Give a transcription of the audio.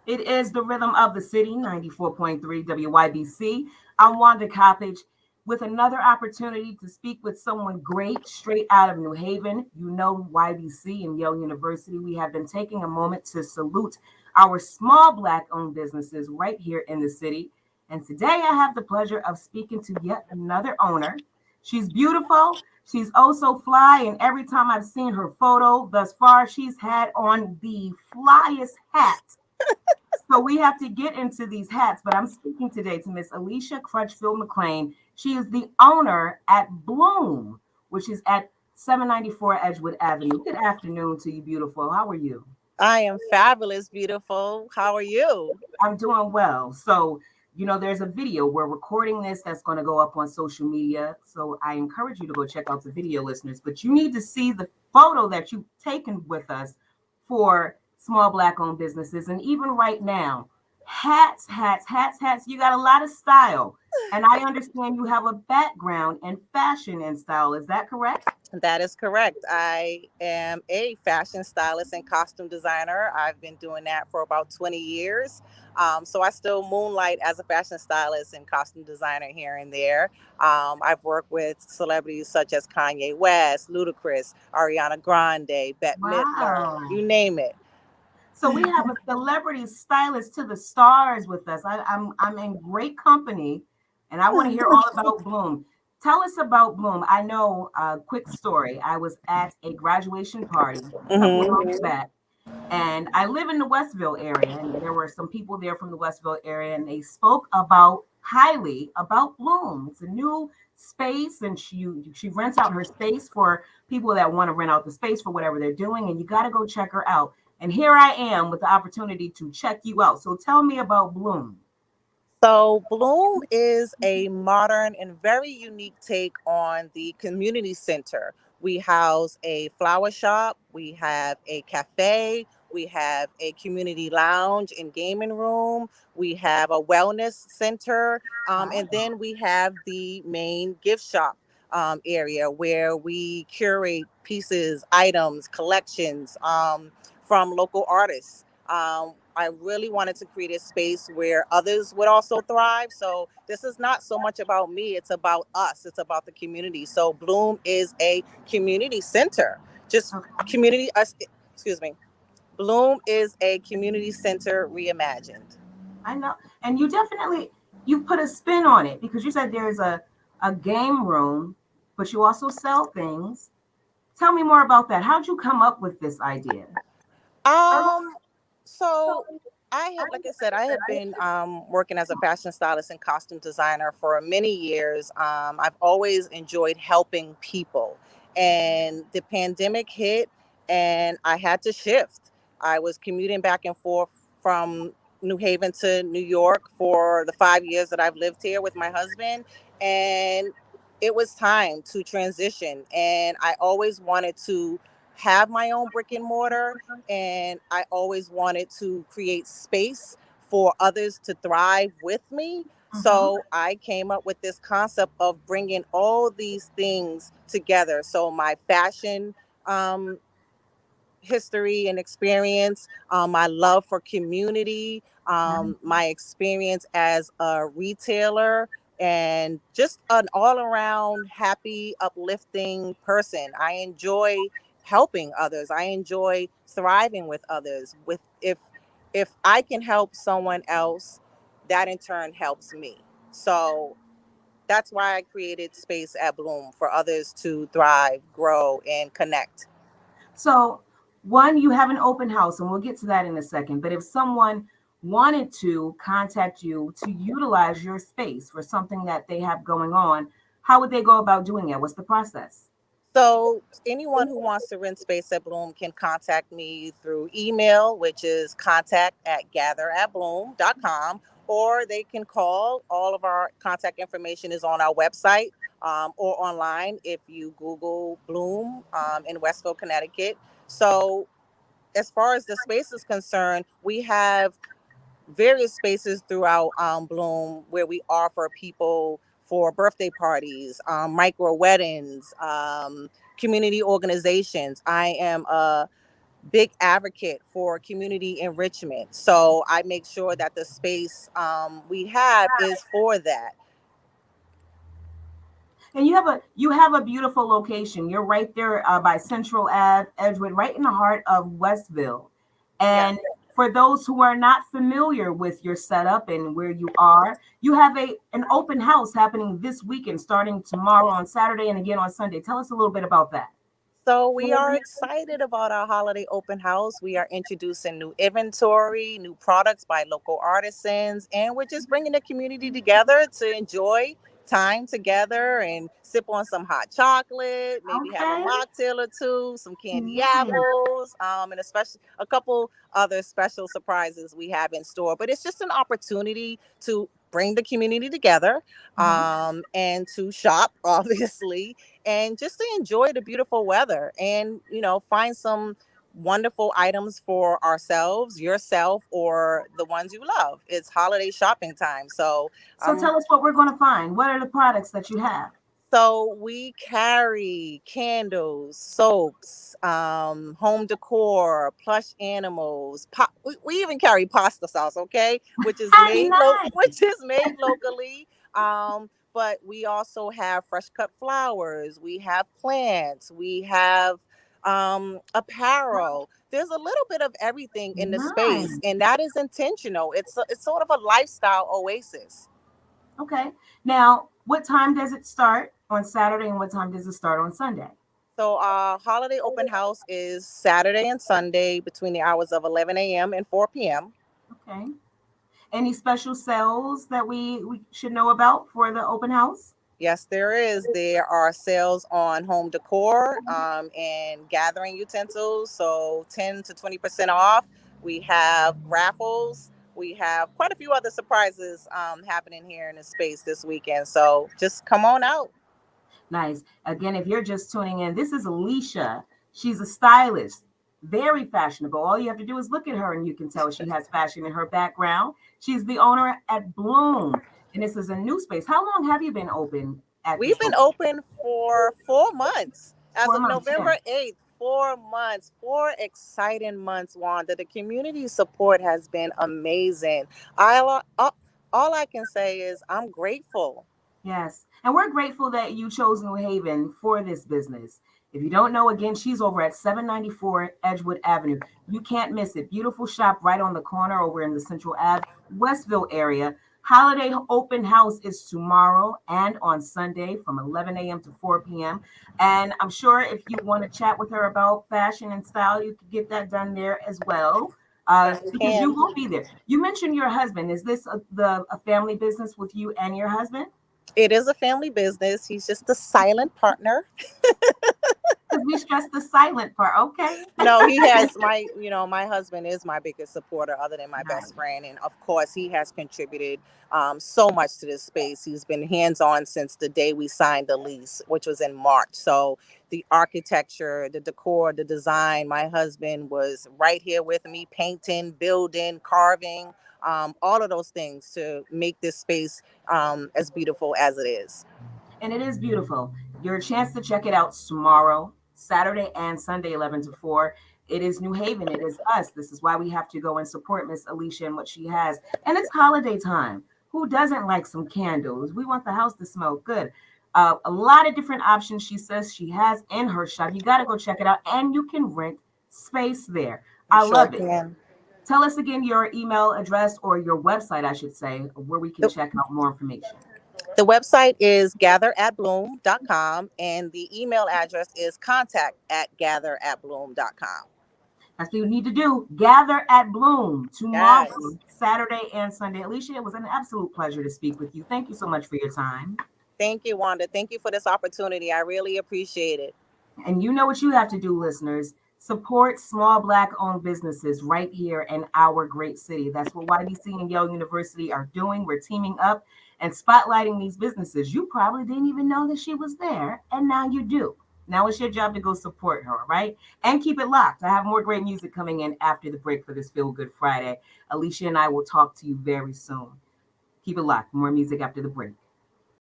It is the rhythm of the city, 94.3 WYBC. I'm Wanda Coppage with another opportunity to speak with someone great straight out of New Haven. You know, YBC and Yale University. We have been taking a moment to salute our small Black owned businesses right here in the city. And today I have the pleasure of speaking to yet another owner. She's beautiful. She's oh so fly. And every time I've seen her photo thus far, she's had on the flyest hat. So we have to get into these hats, but I'm speaking today to Miss Alisha Crutchfield-McLean. She is the owner at Bloom, which is at 794 Edgewood Avenue. Good afternoon to you, beautiful. How are you? I am fabulous, beautiful. How are you? I'm doing well. So, there's a video. We're recording this that's going to go up on social media. So I encourage you to go check out the video, listeners. But you need to see the photo that you've taken with us for small Black owned businesses. And even right now, hats, hats, hats, hats. You got a lot of style. And I understand you have a background in fashion and style. Is that correct? That is correct. I am a fashion stylist and costume designer. I've been doing that for about 20 years. So I still moonlight as a fashion stylist and costume designer here and there. I've worked with celebrities such as Kanye West, Ludacris, Ariana Grande, Bette Midler, Wow. you name it. So we have a celebrity stylist to the stars with us. I'm in great company, and I want to hear all about Bloom. Tell us about Bloom. I know a quick story. I was at a graduation party a couple of months back, and I live in the Westville area, and there were some people there from the Westville area, and they spoke about highly about Bloom. It's a new space, and she rents out her space for people that want to rent out the space for whatever they're doing, and you got to go check her out. And here I am with the opportunity to check you out. So tell me about Bloom. So, Bloom is a modern and very unique take on the community center. We house a flower shop, we have a cafe, we have a community lounge and gaming room, we have a wellness center, and then we have the main gift shop area where we curate pieces, items, collections from local artists. I really wanted to create a space where others would also thrive. So this is not so much about me, it's about us, it's about the community. So Bloom is a community center. Just Okay. community us excuse me. Bloom is a community center reimagined. I know. And you put a spin on it because you said there's a game room, but you also sell things. Tell me more about that. How'd you come up with this idea? Um so I had, like I said, I had been working as a fashion stylist and costume designer for many years. I've always enjoyed helping people, and the pandemic hit, and I had to shift. I was commuting back and forth from New Haven to New York for the 5 years that I've lived here with my husband, and it was time to transition. And I always wanted to have my own brick and mortar, and I always wanted to create space for others to thrive with me. Mm-hmm. So I came up with this concept of bringing all these things together. So my fashion um, history and experience, my love for community, my experience as a retailer, and just an all around happy, uplifting person. I enjoy helping others. I enjoy thriving with others. With if I can help someone else, that in turn helps me. So that's why I created space at Bloom for others to thrive, grow, and connect. So, one, you have an open house, and we'll get to that in a second. But if someone wanted to contact you to utilize your space for something that they have going on, how would they go about doing it? What's the process? So anyone who wants to rent space at Bloom can contact me through email, which is contact@gatheratbloom.com, or they can call. All of our contact information is on our website, or online if you Google Bloom in Westville, Connecticut. So as far as the space is concerned, we have various spaces throughout Bloom where we offer people for birthday parties, micro weddings, community organizations. I am a big advocate for community enrichment. So I make sure that the space we have is for that. And you have a beautiful location. You're right there by Central Ave, Edgewood, right in the heart of Westville. Yes. And for those who are not familiar with your setup and where you are, you have an open house happening this weekend, starting tomorrow on Saturday and again on Sunday. Tell us a little bit about that. So we are excited about our holiday open house. We are introducing new inventory, new products by local artisans, and we're just bringing the community together to enjoy time together and sip on some hot chocolate, maybe have a Okay. mocktail or two, some candy Nice. apples, and especially a couple other special surprises we have in store. But it's just an opportunity to bring the community together Mhm. and to shop, obviously, and just to enjoy the beautiful weather and find some wonderful items for ourselves, yourself, or the ones you love. It's holiday shopping time. So So um tell us what we're going to find. What are the products that you have? we carry candles, soaps, home decor, plush animals. We even carry pasta sauce, okay, which is made Nice. which is made locally. But we also have fresh cut flowers. We have plants. We have apparel. There's a little bit of everything in the space, Nice. and that is intentional. It's sort of a lifestyle oasis. Okay. Now, what time does it start on Saturday and what time does it start on Sunday? So our holiday open house is Saturday and Sunday between the hours of 11 a.m. and 4 p.m. Okay. Any special sales that we should know about for the open house? Yes, there is. There are sales on home decor and gathering utensils, so 10 to 20% off. We have raffles. We have quite a few other surprises happening here in the space this weekend. So just come on out. Nice. Again, if you're just tuning in, this is Alisha. She's a stylist, very fashionable. All you have to do is look at her and you can tell she has fashion in her background. She's the owner at Bloom, and this is a new space. How long have you been open at We've this been location? open for 4 months. As 4 of months, yeah. November 8th, 4 months, 4 exciting months, Wanda. The community support has been amazing. All I can say is I'm grateful. Yes. And we're grateful that you chose New Haven for this business. If you don't know, again, she's over at 794 Edgewood Avenue. You can't miss it. Beautiful shop right on the corner over in the Central Ave, Westville area. Holiday open house is tomorrow and on Sunday from 11 a.m. to 4 p.m. And I'm sure if you want to chat with her about fashion and style, you could get that done there as well. Yes, we Because you can. will be there. You mentioned your husband. Is this a family business with you and your husband? It is a family business. He's just a silent partner. Because we stress the silent part. Okay. No, he has my husband is my biggest supporter other than my Nice. best friend. And of course, he has contributed so much to this space. He's been hands on since the day we signed the lease, which was in March. So the architecture, the decor, the design, my husband was right here with me, painting, building, carving, all of those things to make this space as beautiful as it is. And it is beautiful. Your chance to check it out tomorrow, Saturday and Sunday, 11 to 4. It is New Haven. It is us. This is why we have to go and support Miss Alicia and what she has. And it's holiday time. Who doesn't like some candles? We want the house to smell good. A lot of different options she says she has in her shop. You got to go check it out. And you can rent space there. You I sure love it. can. Tell us again your email address or your website, I should say, where we can check out more information. The website is gatheratbloom.com and the email address is contact@gatheratbloom.com. That's what you need to do. Gather at Bloom Yes. tomorrow, Saturday and Sunday. Alicia, it was an absolute pleasure to speak with you. Thank you so much for your time. Thank you, Wanda. Thank you for this opportunity. I really appreciate it. And you know what you have to do, listeners. Support small Black owned businesses right here in our great city. That's what YBC and Yale University are doing. We're teaming up and spotlighting these businesses. You probably didn't even know that she was there, and now you do. Now it's your job to go support her, right? And keep it locked. I have more great music coming in after the break for this Feel Good Friday. Alicia and I will talk to you very soon. Keep it locked. More music after the break.